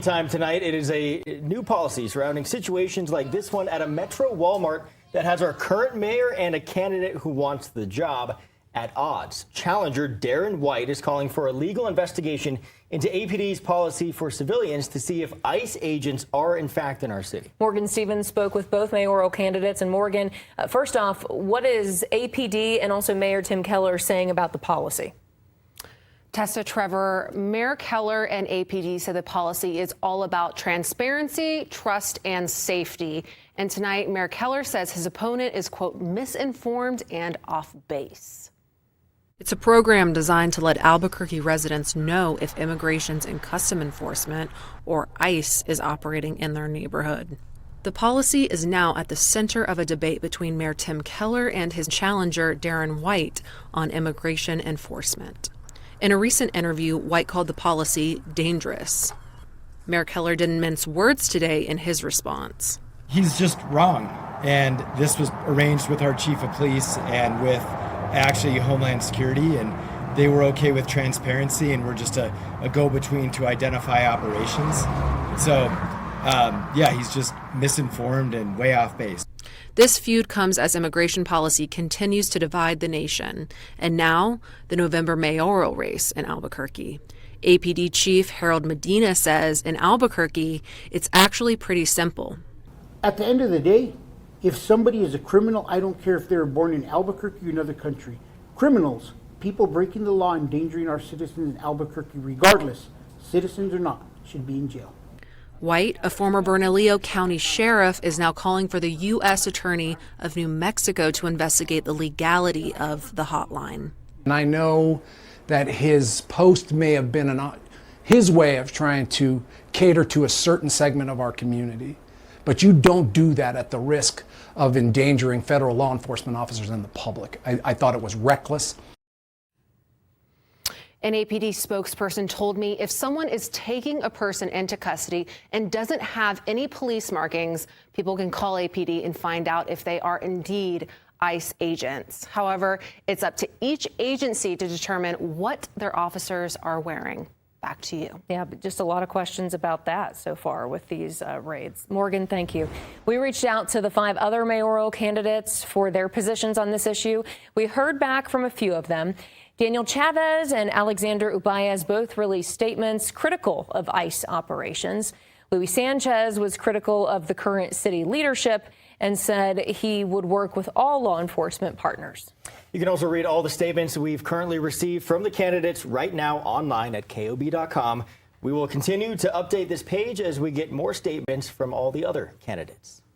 Time tonight, it is a new policy surrounding situations like this one at a Metro Walmart that has our current mayor and a candidate who wants the job at odds. Challenger Darren White is calling for a legal investigation into APD's policy for civilians to see if ICE agents are in fact in our city. Morgan Stevens spoke with both mayoral candidates. And Morgan, first off, what is APD and also Mayor Tim Keller saying about the policy? Tessa, Trevor, Mayor Keller and APD said the policy is all about transparency, trust, and safety. And tonight, Mayor Keller says his opponent is, quote, misinformed and off base. It's a program designed to let Albuquerque residents know if Immigrations and Custom Enforcement, or ICE, is operating in their neighborhood. The policy is now at the center of a debate between Mayor Tim Keller and his challenger, Darren White, on immigration enforcement. In a recent interview, White called the policy dangerous. Mayor Keller didn't mince words today in his response. He's just wrong. And this was arranged with our chief of police and with actually Homeland Security, and they were okay with transparency, and we're just a go-between to identify operations. So, yeah, he's just misinformed and way off base. This feud comes as immigration policy continues to divide the nation, and now the November mayoral race in Albuquerque. APD Chief Harold Medina says in Albuquerque, it's actually pretty simple. At the end of the day, if somebody is a criminal, I don't care if they were born in Albuquerque or another country. Criminals, people breaking the law, endangering our citizens in Albuquerque, regardless, citizens or not, should be in jail. White, a former Bernalillo County sheriff, is now calling for the U.S. Attorney of New Mexico to investigate the legality of the hotline. And I know that his post may have been his way of trying to cater to a certain segment of our community. But you don't do that at the risk of endangering federal law enforcement officers and the public. I thought it was reckless. An APD spokesperson told me if someone is taking a person into custody and doesn't have any police markings, people can call APD and find out if they are indeed ICE agents. However, it's up to each agency to determine what their officers are wearing. Back to you. Yeah, but just a lot of questions about that so far with these raids. Morgan, thank you. We reached out to the 5 other mayoral candidates for their positions on this issue. We heard back from a few of them. Daniel Chavez and Alexander Ubaez both released statements critical of ICE operations. Luis Sanchez was critical of the current city leadership and said he would work with all law enforcement partners. You can also read all the statements we've currently received from the candidates right now online at KOB.com. We will continue to update this page as we get more statements from all the other candidates.